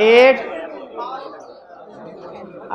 8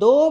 2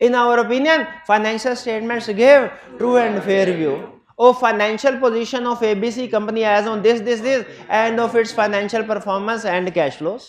In our opinion, financial statements give true and fair view of financial position of ABC company as on this and of its financial performance and cash flows.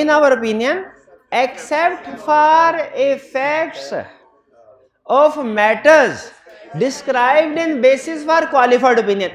In our opinion, except for effects of matters described in basis for qualified opinion.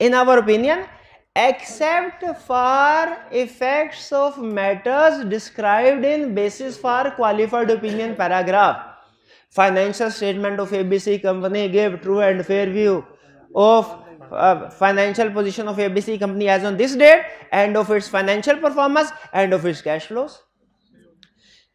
In our opinion, except for effects of matters described in basis for qualified opinion paragraph, financial statement of ABC company give true and fair view of financial position of ABC company as on this date and of its financial performance and of its cash flows.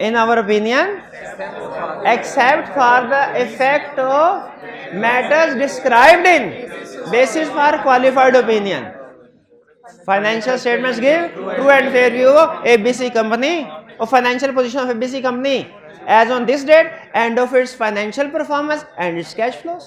In our opinion, except for the effect of matters described in basis for qualified opinion, financial statements give true and fair view of ABC company of financial position of ABC company as on this date and of its financial performance and its cash flows.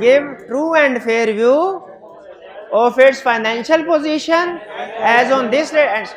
give true and fair view of its financial position as on this date.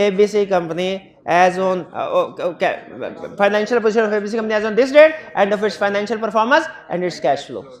ABC company as on financial position of ABC company as on this date and of its financial performance and its cash flows.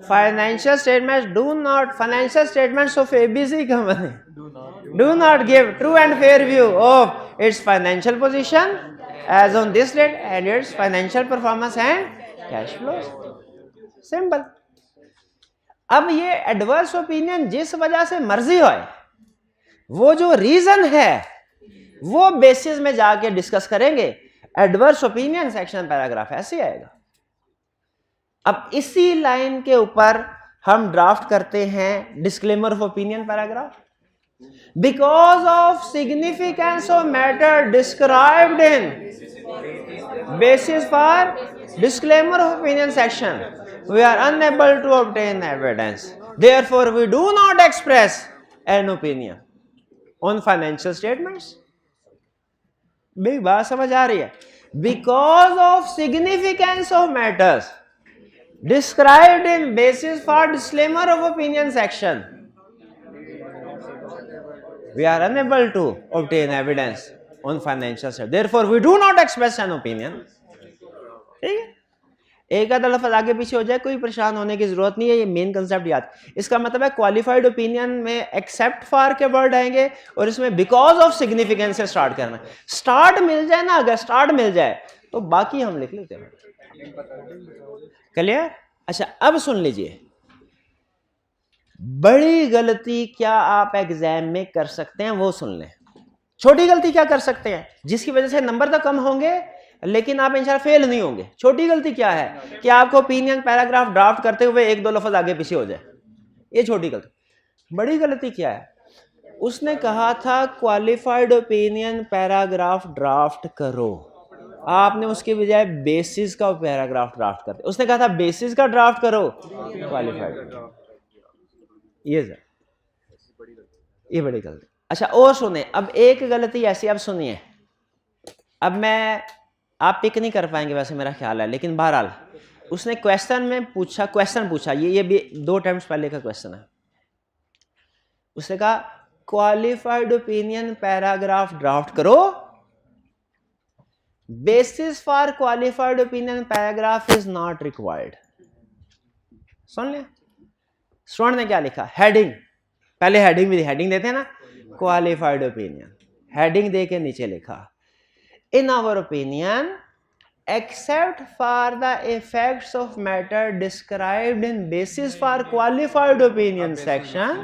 Financial statements financial statements of ABC company do not give true and fair view of its financial position as on this date and its financial performance and cash flows. Simple. अब ये adverse opinion जिस वजह से मर्जी होए, वो जो reason है वो बेसिस में जाके डिस्कस करेंगे. एडवर्स ओपिनियन सेक्शन पैराग्राफ ऐसे आएगा. अब इसी लाइन के ऊपर हम ड्राफ्ट करते हैं disclaimer of opinion paragraph. Because of significance of matter described in basis for disclaimer of opinion section, we are unable to obtain evidence, therefore we do not express an opinion on financial statements. Big बात समझ आ रही है? Because of significance of matters described in basis for disclaimer of opinion section, we are unable to obtain evidence on financial statements, therefore we do not express an opinion. ठीक है, एक आधा लफ्ज आगे पीछे हो जाए कोई परेशान होने की जरूरत नहीं है. ये मेन कंसेप्ट याद. इसका मतलब है क्वालिफाइड ओपिनियन में एक्सेप्ट फॉर के वर्ड आएंगे और इसमें बिकॉज ऑफ सिग्निफिकेंस से स्टार्ट करना. स्टार्ट मिल जाए ना, अगर स्टार्ट मिल जाए तो बाकी हम लिख लेते हैं. क्लियर? अच्छा, अब सुन लीजिए, बड़ी गलती क्या आप एग्जाम में कर सकते हैं वो सुन लें. छोटी गलती क्या कर सकते हैं जिसकी वजह से नंबर तो कम होंगे लेकिन आप इंशाल्लाह फेल नहीं होंगे. छोटी गलती क्या है कि आपको ओपिनियन पैराग्राफ ड्राफ्ट करते हुए एक दो लफ्ज आगे पीछे हो जाए, ये छोटी गलती. बड़ी गलती क्या है? उसने कहा था क्वालिफाइड ओपिनियन पैराग्राफ ड्राफ्ट करो, आपने उसके बजाय बेसिस का पैराग्राफ ड्राफ्ट करते. उसने कहा था बेसिस का ड्राफ्ट करो क्वालिफाइड. ये बड़ी गलती. अच्छा, और सुने, अब एक गलती ऐसी, अब सुनिए, अब आप पिक नहीं कर पाएंगे वैसे मेरा ख्याल है, लेकिन बहरहाल उसने क्वेश्चन पूछा, ये भी 2 अटेम्प्ट्स पहले का क्वेश्चन है. उसने कहा क्वालिफाइड ओपिनियन पैराग्राफ ड्राफ्ट करो, basis for qualified opinion paragraph is not required. सुन ले, स्टूडेंट ने क्या लिखा? हेडिंग, पहले हेडिंग भी हेडिंग देते हैं ना, क्वालिफाइड ओपिनियन, हेडिंग दे के नीचे लिखा in our opinion except for the effects of matter described in basis for qualified opinion section.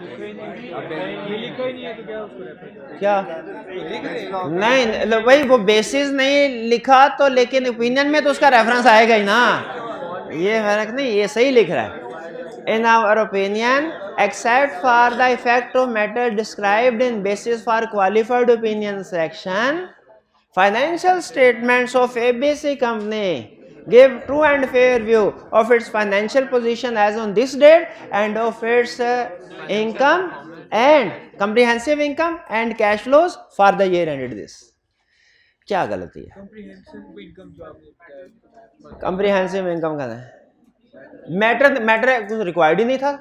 क्या नहीं भाई, वो बेसिस नहीं लिखा तो, लेकिन ओपिनियन में तो उसका रेफरेंस आएगा ही ना, ये फर्क नहीं, ये सही लिख रहा है. In our opinion except for the effect of matter described in basis for qualified opinion section, financial statements of ABC company give true and fair view of its financial position as on this date and of its income and comprehensive income and cash flows for the year ended this. क्या गलती है? comprehensive income का matter कुछ required ही नहीं था.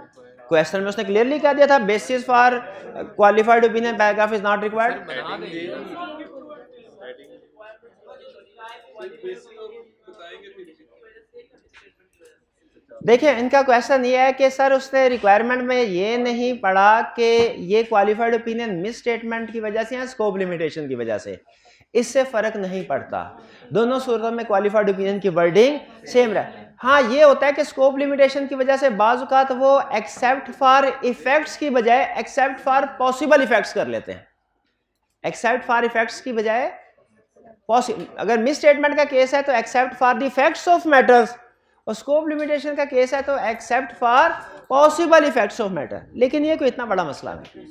Question में उसने clearly कह दिया था basis for qualified opinion paragraph is not required. देखिए, इनका क्वेश्चन ये है कि सर उसने रिक्वायरमेंट में ये नहीं पढ़ा कि ये क्वालिफाइड ओपिनियन मिस स्टेटमेंट की वजह से या स्कोप लिमिटेशन की वजह से, इससे फर्क नहीं पड़ता. दोनों सूरतों में क्वालिफाइड ओपिनियन की वर्डिंग सेम रहा. हाँ, ये होता है कि स्कोप लिमिटेशन की वजह से बाज़ औक़ात वो एक्सेप्ट फॉर इफेक्ट्स की बजाय एक्सेप्ट फॉर पॉसिबल इफेक्ट्स कर लेते हैं. एक्सेप्ट फॉर इफेक्ट्स की बजाय अगर मिस स्टेटमेंट का केस है तो except for the effects of matters, और स्कोप लिमिटेशन का केस है तो accept for possible effects of matter. लेकिन ये कोई इतना बड़ा मसला नहीं,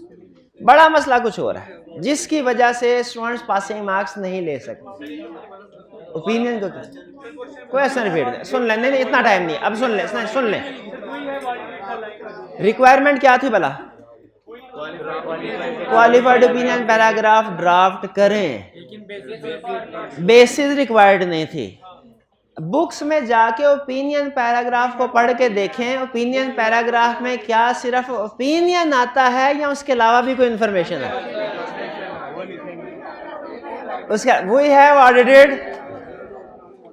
बड़ा मसला कुछ और है जिसकी वजह से स्टूडेंट्स पासिंग मार्क्स नहीं ले सकते. ओपिनियन को क्वेश्चन रिपीट दे, सुन ले, नहीं इतना टाइम नहीं, अब सुन ले. रिक्वायरमेंट क्या थी भला? क्वालिफाइड ओपिनियन पैराग्राफ ड्राफ्ट करें, बेसिस रिक्वायर्ड नहीं थी. बुक्स में जाके ओपिनियन पैराग्राफ को पढ़ के देखें, ओपिनियन पैराग्राफ में क्या सिर्फ ओपिनियन आता है या उसके अलावा भी कोई इंफॉर्मेशन है? उसका we have audited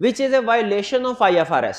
which is a violation of IFRS.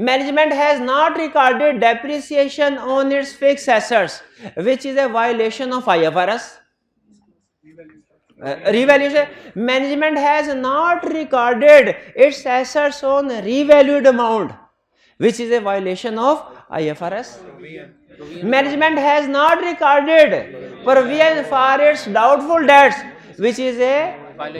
Management has not recorded depreciation on its fixed assets, which is a violation of IFRS. Revaluation. Management has not recorded its assets on revalued amount, which is a violation of IFRS. Management has not recorded provision for its doubtful debts, which is a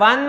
1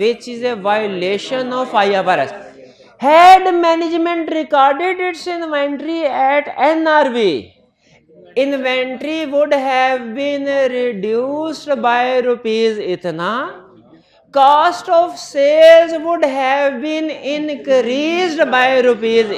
which is a violation of IFRS. Had management recorded its inventory at NRV, inventory would have been reduced by rupees itna, cost of sales would have been increased by rupees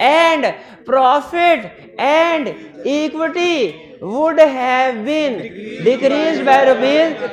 and profit and equity would have been decreased by rupees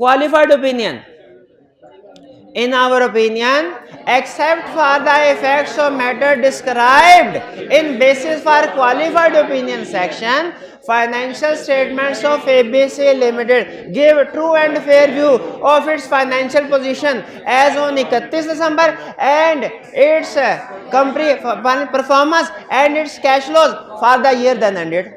qualified opinion. In our opinion, except for the effects of matter described in basis for qualified opinion section, financial statements of ABC Limited give true and fair view of its financial position as on 31 December and its performance and its cash flows for the year then ended.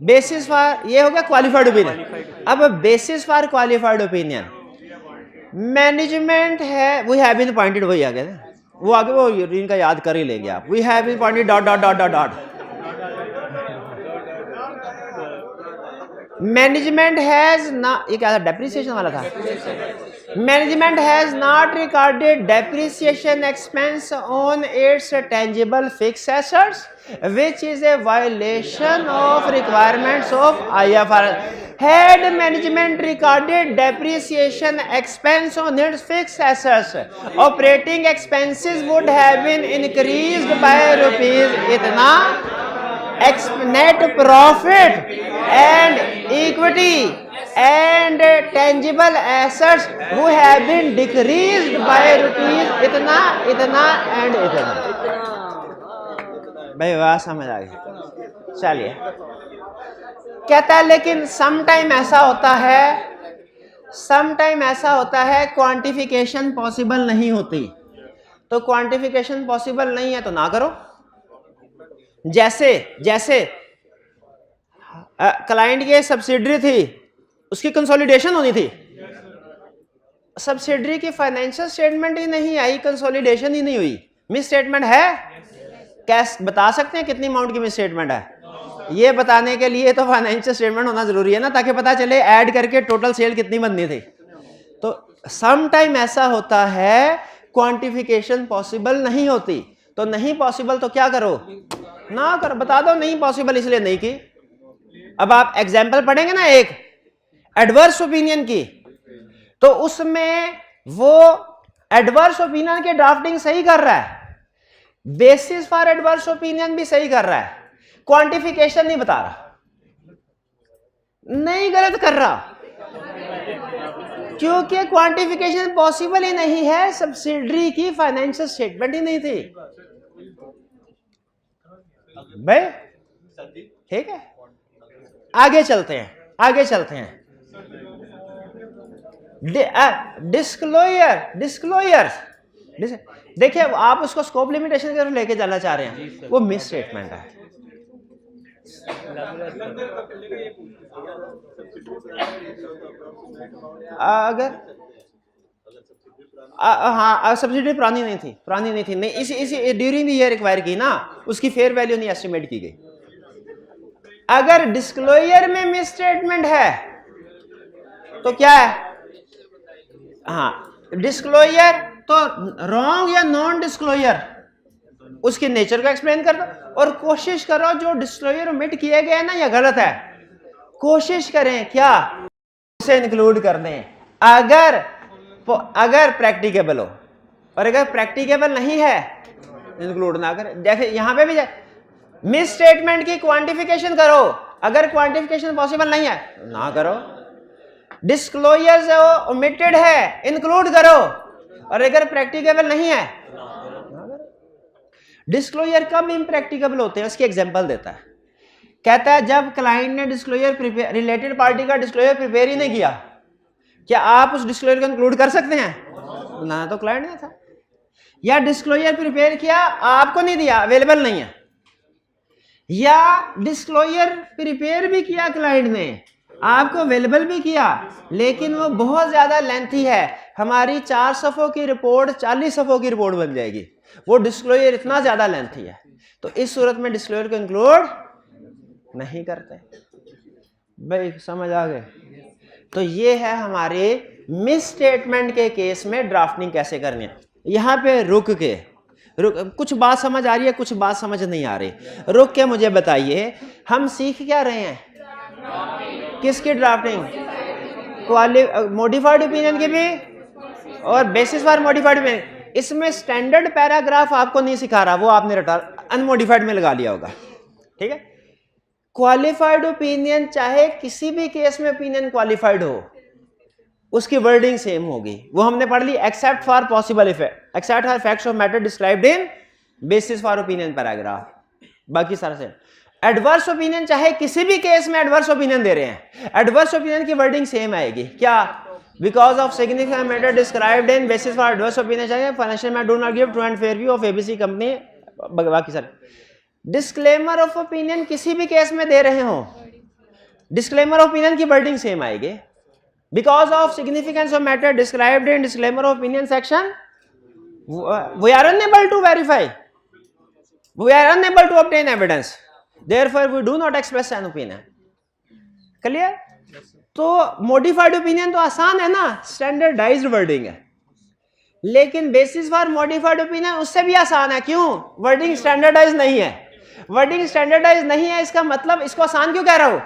Basis for, ये हो गया qualified opinion. अब basis for qualified opinion, management है, we have been appointed, वही आ गया ना, वो आगे वो इनका याद कर ही लेंगे आप. We have been appointed dot dot dot dot dot. Management has ना, ये क्या था, डेप्रिसिएशन वाला था. Management has not recorded depreciation expense on its tangible fixed assets which is a violation of requirements of IFRS. Had management recorded depreciation expense on its fixed assets, operating expenses would have been increased by rupees itna, net profit and equity and tangible assets would have been decreased by rupees itna, itna and itna. भाई वाह समझ आ गई. चलिए, कहता है लेकिन some time ऐसा होता है क्वांटिफिकेशन पॉसिबल नहीं होती. तो क्वांटिफिकेशन पॉसिबल नहीं है तो ना करो. जैसे क्लाइंट की सब्सिडरी थी, उसकी कंसोलिडेशन होनी थी, सब्सिडरी की फाइनेंशियल स्टेटमेंट ही नहीं आई, कंसोलिडेशन ही नहीं हुई, मिस स्टेटमेंट है. कैश बता सकते हैं कितनी अमाउंट की मिस स्टेटमेंट है? ये बताने के लिए तो फाइनेंशियल स्टेटमेंट होना जरूरी है ना, ताकि पता चले ऐड करके टोटल सेल कितनी बननी थी. तो सम टाइम ऐसा होता है क्वांटिफिकेशन पॉसिबल नहीं होती. तो नहीं पॉसिबल तो क्या करो, ना करो, बता दो नहीं पॉसिबल इसलिए नहीं की. अब आप एग्जाम्पल पढ़ेंगे ना एक एडवर्स ओपिनियन की, तो उसमें वो एडवर्स ओपिनियन के ड्राफ्टिंग सही कर रहा है, बेसिस फॉर एडवर्स ओपिनियन भी सही कर रहा है, क्वांटिफिकेशन नहीं बता रहा, नहीं गलत कर रहा, क्योंकि क्वांटिफिकेशन पॉसिबल ही नहीं है, सब्सिडरी की फाइनेंशियल स्टेटमेंट ही नहीं थी भाई. ठीक है, आगे चलते हैं. डिस्क्लोजर देखिए, आप उसको स्कोप लिमिटेशन की तरफ लेके जाना चाह रहे हैं, वो मिस स्टेटमेंट है. अगर हाँ सब्सिडी पुरानी नहीं थी, नहीं इसी ड्यूरिंग द ईयर एक्वायर की ना, उसकी फेयर वैल्यू नहीं एस्टिमेट की गई. अगर डिस्क्लोजर में मिस स्टेटमेंट है तो क्या है, हाँ डिस्क्लोजर तो रॉन्ग या नॉन डिस्क्लोजर, उसके नेचर को एक्सप्लेन कर दो, और कोशिश करो जो डिस्क्लोजर ओमिट किए गए ना या गलत है, कोशिश करें क्या उसे इंक्लूड कर दें अगर प्रैक्टिकेबल हो, और अगर प्रैक्टिकेबल नहीं है इंक्लूड ना करें. जैसे यहां पे भी मिस स्टेटमेंट की क्वांटिफिकेशन करो, अगर क्वांटिफिकेशन पॉसिबल नहीं है ना करो. डिस्क्लोजर जो ओमिटेड है इंक्लूड करो, और अगर प्रैक्टिकेबल नहीं है. डिस्क्लोजर कब इम्प्रैक्टिकेबल होते हैं, उसकी एग्जांपल देता है. कहता है जब क्लाइंट ने डिस्क्लोजर प्रिपेयर, रिलेटेड पार्टी का डिस्क्लोजर प्रिपेयर ही नहीं किया, क्या आप उस डिस्क्लोजर को इंक्लूड कर सकते हैं? ना, तो क्लाइंट ने था. या डिस्क्लोजर प्रिपेयर किया, आपको नहीं दिया, अवेलेबल नहीं है, या डिस्क्लोजर प्रिपेयर भी किया क्लाइंट ने, आपको अवेलेबल भी किया, लेकिन वो बहुत ज्यादा लेंथी है, हमारी 4 सफ़ों की रिपोर्ट 40 सफ़ों की रिपोर्ट बन जाएगी, वो डिस्क्लोजर इतना ज्यादा लेंथी है, तो इस सूरत में डिस्क्लोजर को इंक्लूड नहीं करते. भाई समझ आ गए? तो ये है हमारे मिस स्टेटमेंट के केस में ड्राफ्टिंग कैसे करनी है. यहां पे रुक कुछ बात समझ आ रही है, कुछ बात समझ नहीं आ रही, रुक के मुझे बताइए हम सीख क्या रहे हैं, किसकी ड्राफ्टिंग, मॉडिफाइड ओपिनियन की भी और बेसिस फॉर मॉडिफाइड ओपिनियन. इसमें स्टैंडर्ड पैराग्राफ आपको नहीं सिखा रहा, वो आपने रटा अनमॉडिफाइड में लगा लिया होगा. ठीक है, क्वालिफाइड ओपिनियन चाहे किसी भी केस में ओपिनियन क्वालिफाइड हो, उसकी वर्डिंग सेम होगी, वो हमने पढ़ ली, except for possible effect, except for facts of matter described in basis for opinion paragraph, बाकी सारा सेम. एडवर्स ओपिनियन चाहे किसी भी केस में एडवर्स ओपिनियन दे रहे हैं, एडवर्स ओपिनियन की वर्डिंग सेम आएगी, क्या, because of significant matter described in basis for adverse opinion, चाहे financial matter do not give true and fair view of A B C company, बाकी सारे. डिस्क्लेमर ऑफ ओपिनियन किसी भी केस में दे रहे हो, डिस्क्लेमर ऑफ ओपिनियन की वर्डिंग सेम आएगी. Because of significance of matter described in disclaimer of opinion section we are unable to verify, we are unable to obtain evidence, therefore we do not express an opinion. Clear? तो modified opinion तो आसान है ना, standardised wording है. लेकिन basis for modified opinion उससे भी आसान है. क्यों? वर्डिंग स्टैंडर्डाइज नहीं है. वर्डिंग स्टैंडर्डाइज नहीं है इसका मतलब, इसको आसान क्यों कह रहा हूं?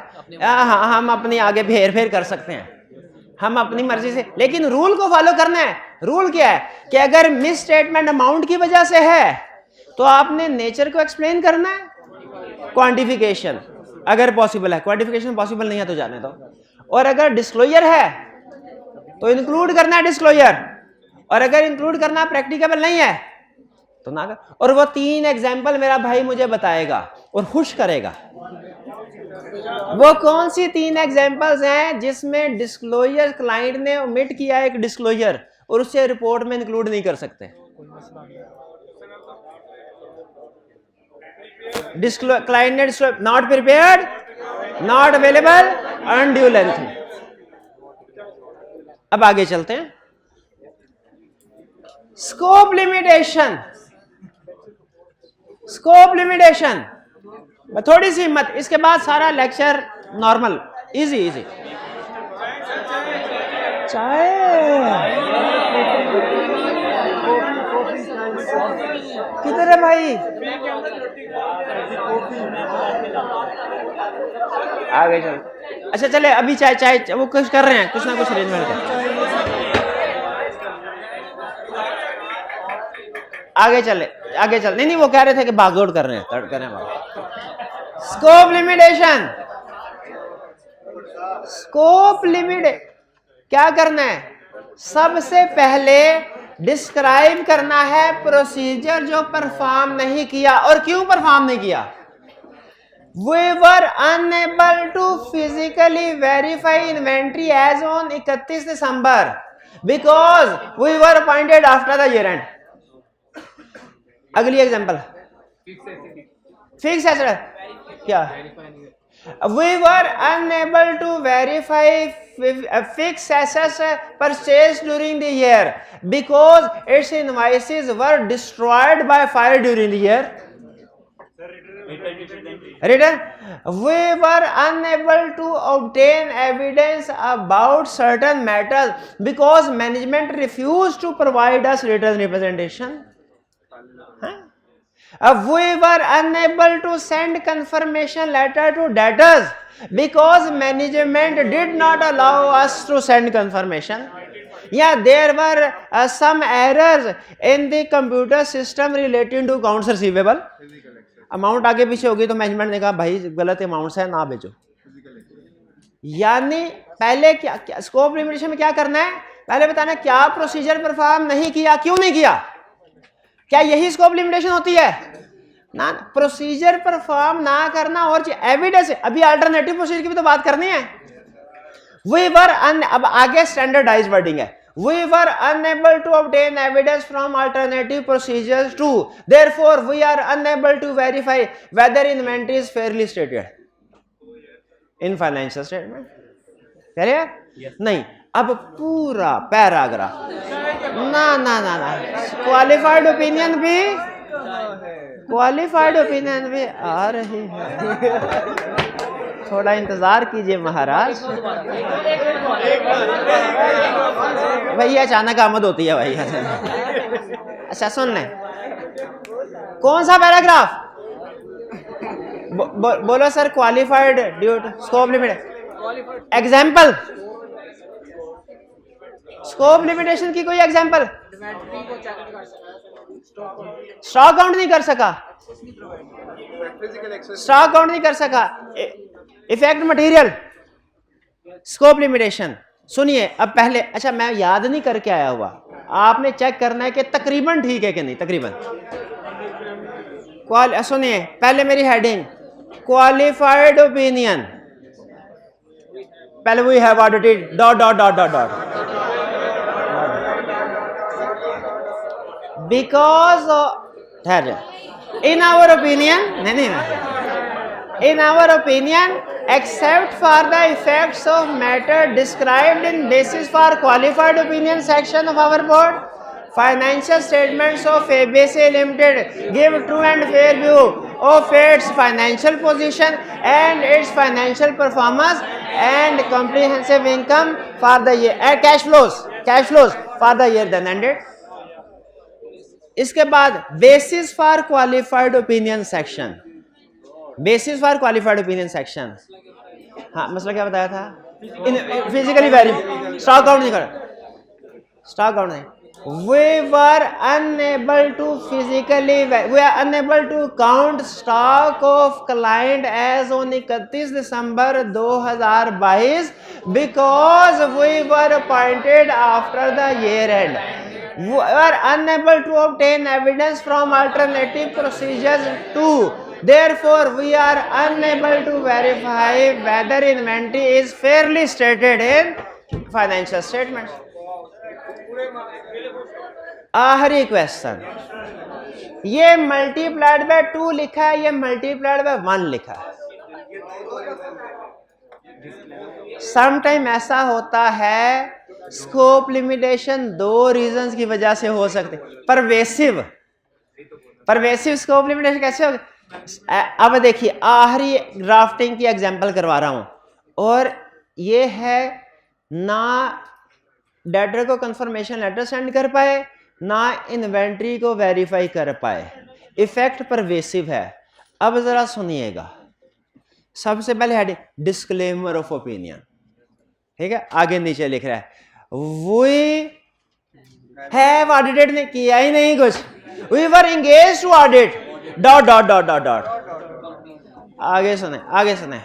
हम अपनी आगे फेर फेर कर सकते हैं, हम अपनी मर्जी से, लेकिन रूल को फॉलो करना है. रूल क्या है कि अगर मिस स्टेटमेंट अमाउंट की वजह से है तो आपने नेचर को एक्सप्लेन करना है, क्वांटिफिकेशन अगर पॉसिबल है, क्वांटिफिकेशन पॉसिबल नहीं है तो जाने दो. और अगर डिस्क्लोजर है तो इंक्लूड करना है डिस्क्लोजर, और अगर इंक्लूड करना प्रैक्टिकेबल नहीं है तो ना कर. और वो 3 एग्जाम्पल मेरा भाई मुझे बताएगा और खुश करेगा. वो कौन सी 3 एग्जाम्पल्स हैं जिसमें डिस्क्लोजर क्लाइंट ने ओमिट किया एक डिस्क्लोजर और उससे रिपोर्ट में इंक्लूड नहीं कर सकते? क्लाइंट ने not prepared, not available, undue length. अब आगे चलते हैं. स्कोप लिमिटेशन, स्कोप लिमिटेशन, थोड़ी सी हिम्मत, इसके बाद सारा लेक्चर नॉर्मल, इजी इजी. चाय किधर है भाई? आगे चल. अच्छा चले, अभी चाय चाय वो कुछ कर रहे हैं, कुछ ना कुछ अरेंजमेंट कर. आगे चले, आगे चल. नहीं वो कह रहे थे कि भागदौड़ कर रहे हैं, तड़ कर रहे हैं. स्कोप लिमिटेशन, स्कोप लिमिट क्या करना है? सबसे पहले डिस्क्राइब करना है प्रोसीजर जो परफॉर्म नहीं किया. और क्यों परफॉर्म नहीं किया? We were unable to physically verify inventory as on 31 December because we were appointed after the year end. अगली एग्जांपल, फिक्स एसेट क्या? We were unable to verify fixed assets purchased during the year because its invoices were destroyed by fire during the year. Return. We were unable to obtain evidence about certain matters because management refused to provide us written representation. We were unable to send confirmation letter to debtors because management did not allow us to send confirmation. Yeah, there were some errors in the computer system relating to accounts receivable. Amount आगे पीछे होगी तो management ने कहा भाई गलत amount है, ना भेजो. यानी पहले क्या स्कोप लिमिटेशन में क्या करना है? पहले बताना क्या प्रोसीजर परफॉर्म नहीं किया, क्यों नहीं किया. क्या यही स्कोप लिमिटेशन होती है? ना, प्रोसीजर परफॉर्म ना करना और एविडेंस. अभी अल्टरनेटिव प्रोसीजर की भी तो बात करनी है. वी वर अब आगे स्टैंडर्डाइज्ड वर्डिंग है. We were unable to obtain evidence from alternative procedures too. Therefore, we are unable to verify whether inventory is fairly stated in financial statement. Clear? Yes. नहीं, अब पूरा पैराग्राफ ना ना ना ना क्वालिफाइड ओपिनियन भी, qualified opinion भी आ रही है. थोड़ा इंतजार कीजिए महाराज. भाई अचानक आमद होती है भाई. अच्छा सुन लें, कौन सा पैराग्राफ? बोलो sir. Qualified duet scope limit example. Scope limitation की कोई एग्जाम्पल? स्टॉक काउंट नहीं कर सका, स्टॉक काउंट नहीं कर सका. Effect material, scope limitation. सुनिए अब पहले, अच्छा मैं याद नहीं करके आया हुआ, आपने चेक करना है कि तकरीबन ठीक है कि नहीं. तकरीबन सुनिए पहले मेरी हेडिंग क्वालिफाइड ओपिनियन. पहले we have audited dot dot dot dot dot because in our opinion, नहीं, in our opinion except for the effects of matter described in basis for qualified opinion section of our board, financial statements of ABC Limited give true and fair view of its financial position and its financial performance and comprehensive income for the year and cash flows for the year then ended. इसके बाद basis for qualified opinion section, basis for qualified opinion section, हाँ मसला क्या बताया था, physically very stock out नहीं कर, stock out नहीं, we were unable to count stock of client as on 31 December 2022 because we were appointed after the year end. We are unable to obtain evidence from alternative procedures too. Therefore, we are unable to verify whether inventory is fairly stated in financial statements. आखिरी question, ये multiplied by 2 लिखा है, ये multiplied by 1 लिखा है. Sometime ऐसा होता है, स्कोप लिमिटेशन 2 रीजंस की वजह से हो सकते. परवेसिव स्कोप लिमिटेशन कैसे होगी? अब देखिए आखिरी ड्राफ्टिंग की एग्जांपल करवा रहा हूं, और ये है ना डेटर को कंफर्मेशन लेटर सेंड कर पाए, ना इन्वेंट्री को वेरीफाई कर पाए, इफेक्ट परवेसिव है. अब जरा सुनिएगा, सबसे पहले हेड डिस्क्लेमर ऑफ ओपिनियन, ठीक है, आगे नीचे लिख रहा है वी हैव ऑडिटेड, ने किया ही नहीं कुछ, we were engaged to audit dot dot dot dot dot. आगे सुने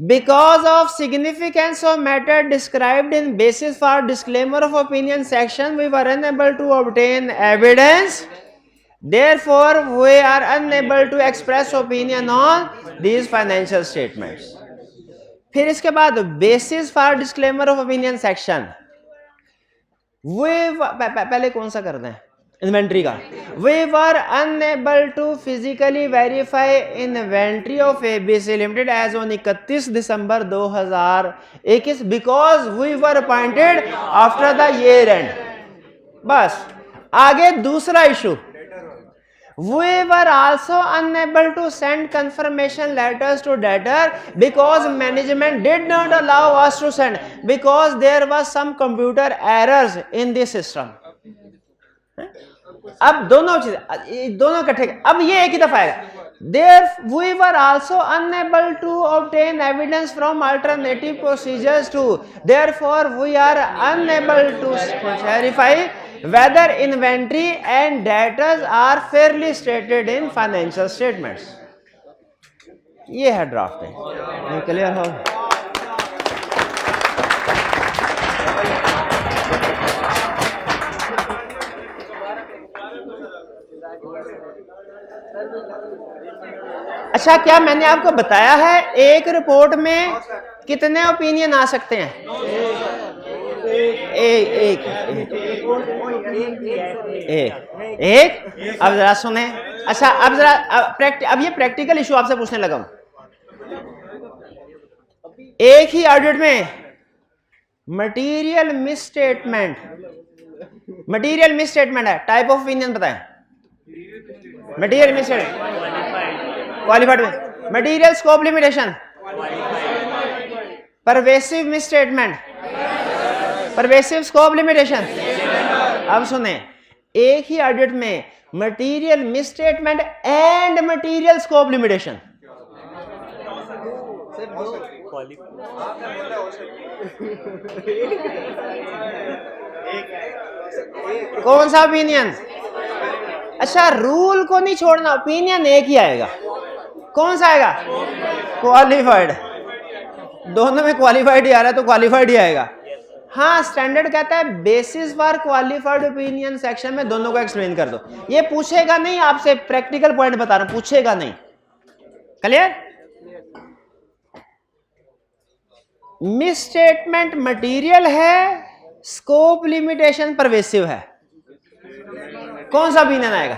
because of significance of matter described in basis for disclaimer of opinion section, we were unable to obtain evidence. Therefore, we are unable to express opinion on these financial statements. फिर इसके बाद basis for disclaimer of opinion section, पहले कौन सा करते हैं, inventory का. We were unable to physically verify inventory of ABC Limited as on 31 December 2021 because we were appointed after the year end. बस आगे दूसरा issue, we were also unable to send confirmation letters to debtor because management did not allow us to send because there was some computer errors in the system. अब दोनों चीजें, दोनों इकट्ठे, अब ये एक ही दफा आएगा. There we were also unable to obtain evidence from alternative procedures too. Therefore, we are unable to verify whether inventory and debtors are fairly stated in financial statements. ये है ड्राफ्टिंग. क्लियर हो? अच्छा, क्या मैंने आपको बताया है एक रिपोर्ट में कितने ओपिनियन आ सकते हैं? एक. अब जरा सुने. अच्छा, अब जरा अब ये प्रैक्टिकल इशू आपसे पूछने लगा हूं. एक ही ऑडिट में मटेरियल मिसस्टेटमेंट है, टाइप ऑफ ओपिनियन बताएं. मटेरियल मिसस्टेटमेंट क्वालिफाइड में, material scope limitation, pervasive misstatement, pervasive scope limitation. अब सुने, एक ही ऑडिट में material misstatement and material scope limitation. कौन सा ओपिनियन? अच्छा, रूल को नहीं छोड़ना, ओपिनियन एक ही आएगा. कौन सा आएगा? क्वालिफाइड. दोनों में क्वालिफाइड ही आ रहा है तो क्वालिफाइड ही आएगा. हाँ, स्टैंडर्ड कहता है basis for qualified opinion section में दोनों को एक्सप्लेन कर दो. ये पूछेगा नहीं आपसे, प्रैक्टिकल पॉइंट बता रहा हूं, पूछेगा नहीं. क्लियर? मिसस्टेटमेंट मटेरियल है, स्कोप लिमिटेशन परवेसिव है. कौन सा ओपिनियन आएगा?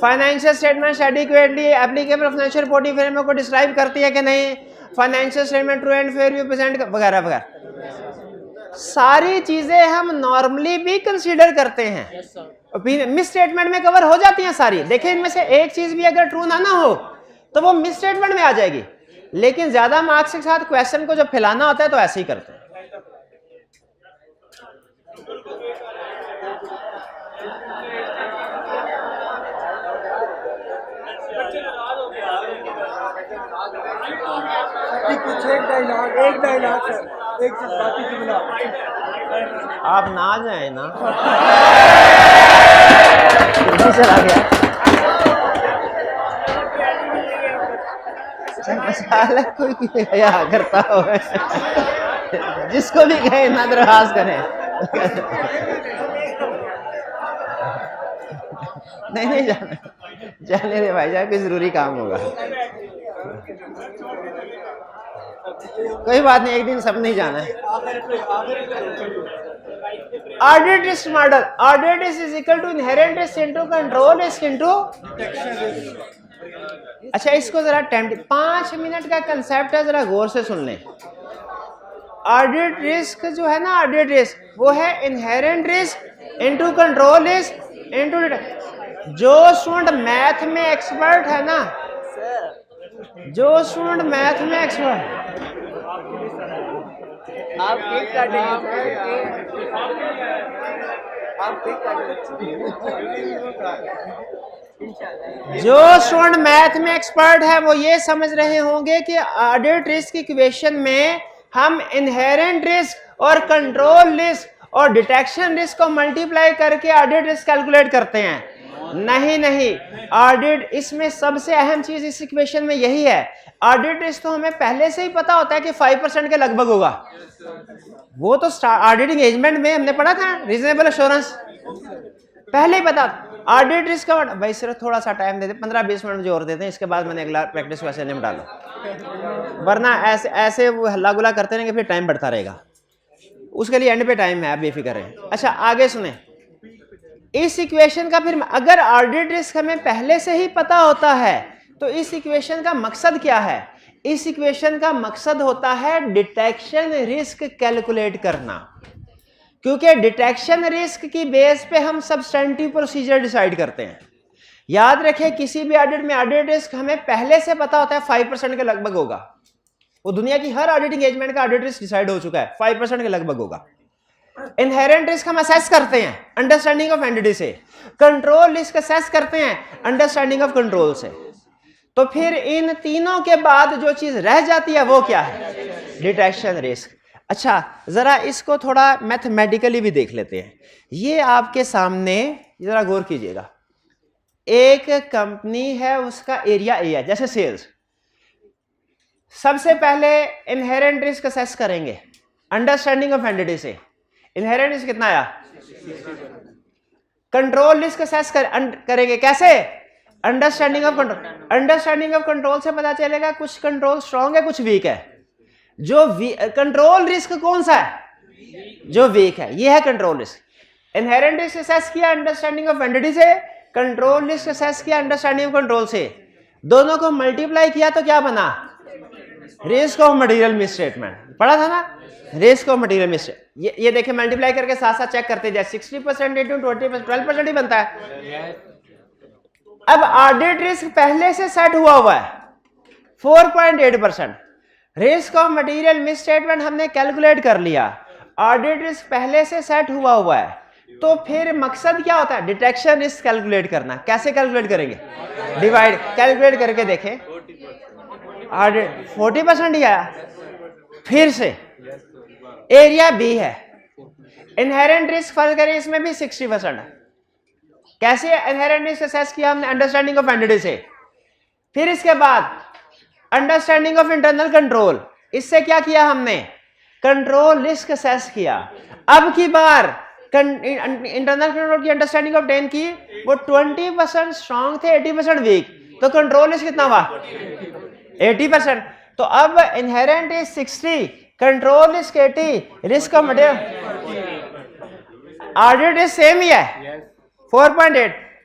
Financial statement adequately applicable financial reporting framework को डिस्क्राइब करती है कि नहीं, financial statement true and fair view present वगैरह वगैरह, सारी चीजें हम नॉर्मली भी कंसीडर करते हैं, मिस स्टेटमेंट में कवर हो जाती हैं सारी। देखिए इनमें से एक चीज भी अगर ट्रू ना हो तो वो मिस स्टेटमेंट में आ जाएगी, लेकिन ज्यादा मार्क्स के साथ क्वेश्चन को जब फैलाना होता है तो ऐसे ही करते हैं। एक डायलॉग सर, एक बाकी जुमला। आप ना जाए ना चला गया मसाला कोई गया करता हो, जिसको भी कहे ना दरखास्त करें। नहीं जाने दे भाई जान, कोई जरूरी काम होगा, कोई बात नहीं, एक दिन सब नहीं जाना है। Audit risk model, audit risk is equal to inherent risk into control risk into. अच्छा इसको जरा 5 मिनट का कंसेप्ट है, जरा गौर से सुन लें। ऑडिट रिस्क जो है ना, ऑडिट रिस्क वो है inherent risk into control risk into. जो स्टूडेंट मैथ में एक्सपर्ट है ना, जो स्टूडेंट मैथ में एक्सपर्ट, आप केक काटेंगे, आप केक जो स्टूडेंट मैथ में एक्सपर्ट है वो ये समझ रहे होंगे कि ऑडिट रिस्क इक्वेशन में हम इनहेरेंट रिस्क और कंट्रोल रिस्क और डिटेक्शन रिस्क को मल्टीप्लाई करके ऑडिट रिस्क कैलकुलेट करते हैं। नहीं, ऑडिट, इसमें सबसे अहम चीज इस इक्वेशन में यही है, ऑडिट रिस्क तो हमें पहले से ही पता होता है कि 5% के लगभग होगा। वो तो ऑडिट एंगेजमेंट में हमने पढ़ा था, रीजनेबल एश्योरेंस पहले ही पता। ऑडिट रिस्क का भाई सिर्फ थोड़ा सा टाइम देते, 15-20 मिनट जोर देते हैं, इसके बाद मैंने अगला प्रैक्टिस वैसे निपटा लो, वरना ऐसे वो हल्ला गुला करते रहेंगे, फिर टाइम बढ़ता रहेगा। उसके लिए एंड पे टाइम है, आप बेफिक्र रहें। अच्छा आगे सुने, इस इक्वेशन का फिर अगर ऑडिट रिस्क हमें पहले से ही पता होता है तो इस इक्वेशन का मकसद क्या है? इस इक्वेशन का मकसद होता है डिटेक्शन रिस्क कैलकुलेट करना, क्योंकि डिटेक्शन रिस्क की बेस पे हम सब्सटेंटिव प्रोसीजर डिसाइड करते हैं। याद रखें किसी भी ऑडिट में ऑडिट रिस्क हमें पहले से पता होता है 5% के लगभग होगा। वो दुनिया की हर ऑडिट एंगेजमेंट का ऑडिट रिस्क डिसाइड हो चुका है, 5% के लगभग होगा। इनहेरेंट रिस्क हम असेस करते हैं अंडरस्टैंडिंग ऑफ एंटिटी से, कंट्रोल रिस्क असेस करते हैं अंडरस्टैंडिंग ऑफ कंट्रोल से। तो फिर इन तीनों के बाद जो चीज रह जाती है वो क्या है? Detection risk. अच्छा जरा इसको थोड़ा मैथमेटिकली भी देख लेते हैं। ये आपके सामने जरा गौर कीजिएगा, एक कंपनी है, उसका एरिया ए है, जैसे सेल्स। सबसे पहले इनहेरेंट रिस्क असेस करेंगे अंडरस्टैंडिंग ऑफ एंटिटी से। इनहेरेंट रिस्क कितना आया? कंट्रोल रिस्क असेस करेंगे कैसे? Understanding of control. Understanding of control से पता चलेगा कुछ कंट्रोल स्ट्रांग है, कुछ वीक है। जो कंट्रोल रिस्क कौन सा है? जो वीक है, ये है control risk. Inherent risk assess किया अंडरस्टैंडिंग ऑफ एंटिटी से, कंट्रोल रिस्क असेस किया अंडरस्टैंडिंग ऑफ कंट्रोल से, दोनों को मल्टीप्लाई किया तो क्या बना? Risk of material misstatement. पढ़ा था ना, रिस्क ऑफ मटेरियल मिसस्टेटमेंट। ये देखें मल्टीप्लाई करके साथ साथ चेक करते जाए, 60% इंटू 20% 12% ही बनता है। अब ऑडिट रिस्क पहले से सेट हुआ है 4.8%। रिस्क ऑफ मटेरियल मिसस्टेटमेंट हमने कैलकुलेट कर लिया, ऑडिट रिस्क पहले से सेट हुआ है, तो फिर मकसद क्या होता है? डिटेक्शन रिस्क कैलकुलेट करना। कैसे कैलकुलेट करेंगे? डिवाइड कैलकुलेट करके देखें, ऑडिट 40% ही आया। फिर से एरिया बी है, इनहेरेंट रिस्क फर्ज करें, इसमें भी 60% है। कैसे इनहेरेंट रिस्क असेस किया हमने? अंडरस्टैंडिंग ऑफ एंटिटी से। फिर इसके बाद अंडरस्टैंडिंग ऑफ इंटरनल कंट्रोल, इससे क्या किया हमने? कंट्रोल रिस्क असेस किया। अब की बार इंटरनल कंट्रोल की अंडरस्टैंडिंग ऑफ 10 की, वो 20% स्ट्रांग थे, 80% वीक, तो कंट्रोल रिस्क कितना हुआ? 80%। तो अब inherent risk 60, control risk 80, risk of material audit risk same ही है 4.8।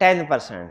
10%.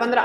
15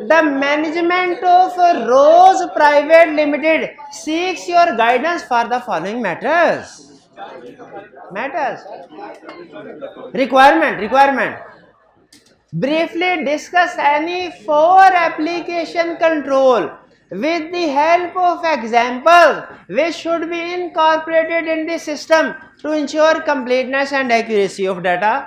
The management of Rose Private Limited seeks your guidance for the following matters. Requirement. Briefly discuss any 4 application control with the help of examples which should be incorporated in the system to ensure completeness and accuracy of data.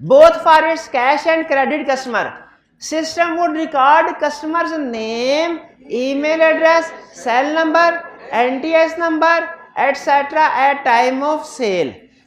both for its cash and credit customer. System would record customer's name, email address, cell number, NTS number, etc. at time of sale.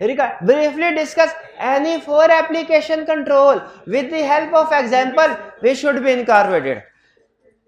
Briefly discuss any 4 application control with the help of example which should be incorporated.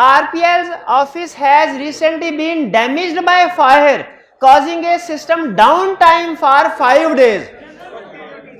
RPL's office has recently been damaged by fire causing a system downtime for 5 days.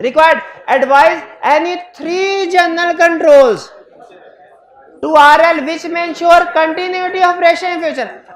Required advise any 3 general controls to RL which may ensure continuity of operation in future.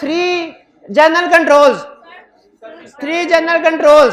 3 general controls. 3 general controls.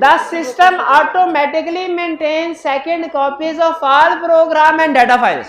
the system automatically maintains second copies of all program and data files.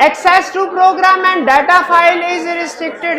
Access to program and data file is restricted.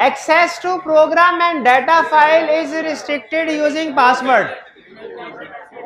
access to program and data file is restricted using password.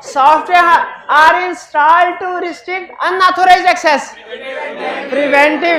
software are installed to restrict unauthorized access. Preventive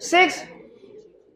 6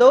2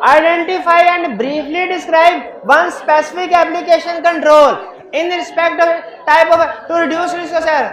Identify and briefly describe one specific application control in respect of type of to reduce risk of error.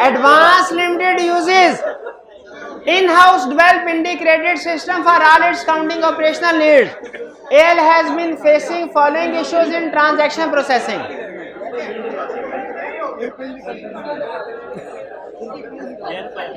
Advanced limited uses in-house developed integrated system for all its counting operational needs. AL has been facing following issues in transaction processing.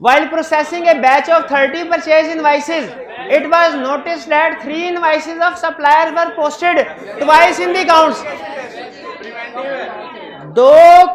While processing a batch of 30 purchase invoices, it was noticed that 3 invoices of suppliers were posted twice in the accounts. 2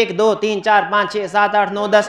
1 2 3 4 5 6 7 8 9 10,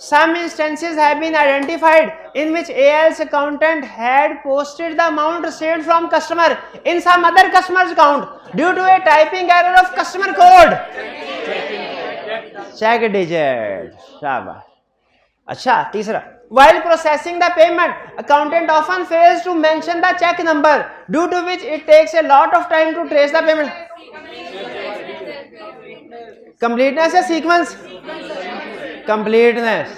Some instances have been identified in which AL's accountant had posted the amount received from customer in some other customer's account due to a typing error of customer code. Check digit. शाबाश. अच्छा, तीसरा. While processing the payment, accountant often fails to mention the check number, due to which it takes a lot of time to trace the payment. Completeness है sequence. Completeness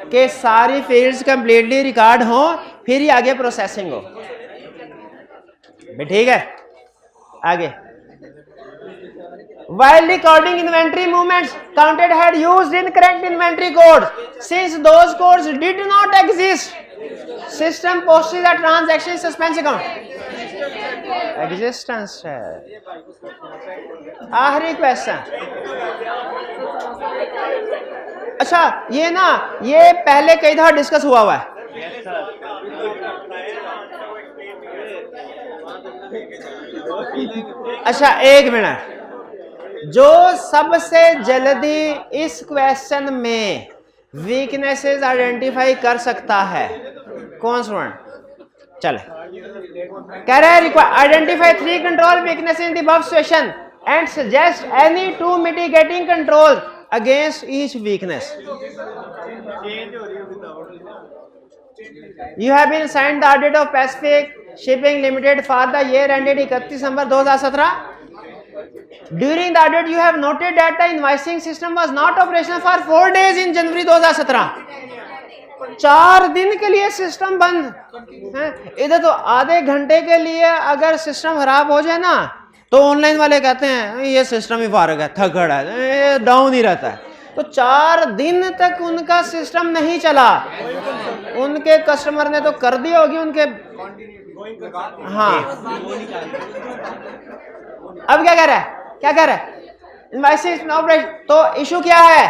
के सारी fields completely record हो, फिर ही आगे processing हो. ठीक है, आगे. While recording inventory movements, accountant had used incorrect inventory code. Since those codes did not exist, system posted the transaction suspense account. Existence है. आखिरी क्वेश्चन. अच्छा, ये ना, ये पहले कई दफा डिस्कस हुआ है. अच्छा, एक मिनट. जो सबसे जल्दी इस क्वेश्चन में वीकनेसेस आइडेंटिफाई कर सकता है, कौन स्टूडेंट? चले, कह रहा है identify 3 control weaknesses in the above situation and suggest any 2 mitigating control against each weakness. You have been assigned the audit of Pacific Shipping Limited for the year ended 31 December 2017. During the audit, you have noted that the invoicing system was not operational for 4 days in January 2017. 4 दिन के लिए system बंद है. इधर तो आधे घंटे के लिए अगर सिस्टम खराब हो जाए ना, तो ऑनलाइन वाले कहते हैं ये सिस्टम ही फारग है, थकड़ है, ये डाउन ही रहता है. तो 4 दिन तक उनका सिस्टम नहीं चला. उनके कस्टमर ने तो कर दी होगी उनके. हाँ, अब क्या कह रहा है, क्या कह रहा है? Invoicing operation. तो इशू क्या है?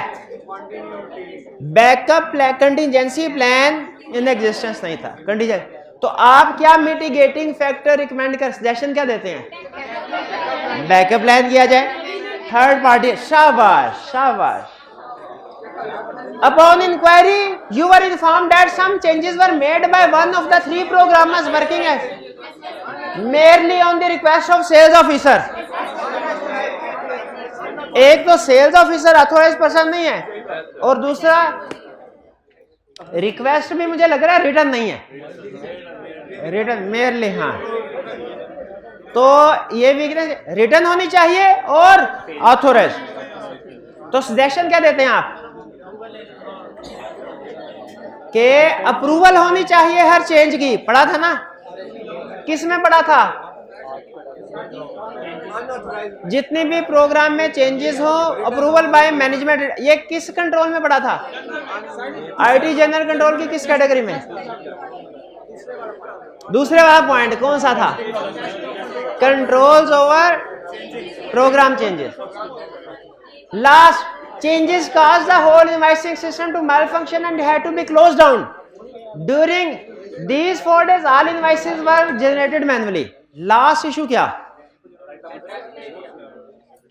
Backup contingency plan in existence नहीं था. कंटिजेंसी. तो आप क्या मिटिगेटिंग फैक्टर रिकमेंड कर, सजेशन क्या देते हैं? बैकअप प्लान किया जाए. Third party. शाबाश शाबाश. Upon inquiry, you were informed that some changes were made by one of the 3 programmers working as merely on the request of sales officer. एक तो सेल्स ऑफिसर अथॉराइज्ड पर्सन नहीं है, और दूसरा रिक्वेस्ट भी मुझे लग रहा है रिटर्न नहीं है, रिटर्न मेरली. हाँ, तो ये वीकनेस रिटर्न होनी चाहिए और ऑथोराइज्ड. तो सजेशन क्या देते हैं आप? कि अप्रूवल होनी चाहिए हर चेंज की. पढ़ा था ना, किस में पढ़ा था? जितने भी प्रोग्राम में चेंजेस हो, अप्रूवल बाय मैनेजमेंट. ये किस कंट्रोल में पढ़ा था? आईटी जनरल कंट्रोल की किस कैटेगरी में? दूसरे वाला पॉइंट कौन सा था? Controls over program changes. Last, changes caused the whole invoicing system to malfunction and had to be closed down. During these 4 days, all invoices were generated manually. Last issue क्या?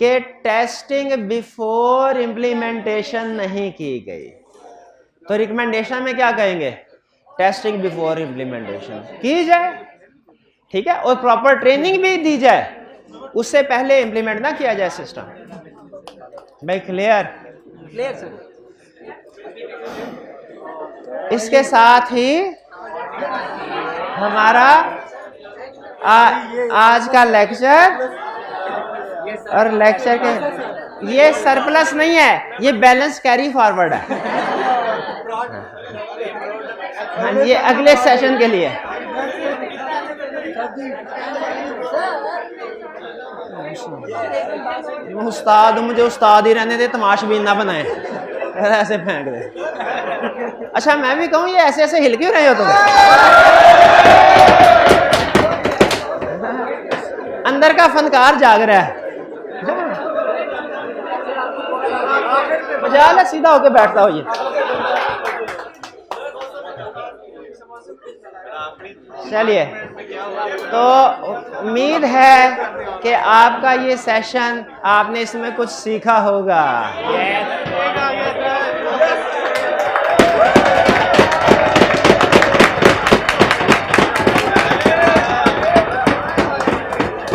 कि testing before implementation नहीं की गई. तो recommendation में क्या कहेंगे? Testing before implementation की जाए. ठीक है, और प्रॉपर ट्रेनिंग भी दी जाए, उससे पहले इम्प्लीमेंट ना किया जाए सिस्टम. भाई क्लियर? Clear sir. इसके साथ ही हमारा आज का लेक्चर और लेक्चर के ये सरप्लस नहीं है, ये बैलेंस कैरी फॉरवर्ड है. हाँ, ये अगले सेशन के लिए. उस्ताद, मुझे उस्ताद ही रहने दे, तमाशबीन ना बनाए, ऐसे फेंक दे. अच्छा, मैं भी कहूँ ये ऐसे ऐसे हिल क्यों रहे हो तुम? अंदर का फनकार जाग रहा है. मजाल है, सीधा होके बैठता हो. ये चलिए, तो उम्मीद है कि आपका ये सेशन, आपने इसमें कुछ सीखा होगा.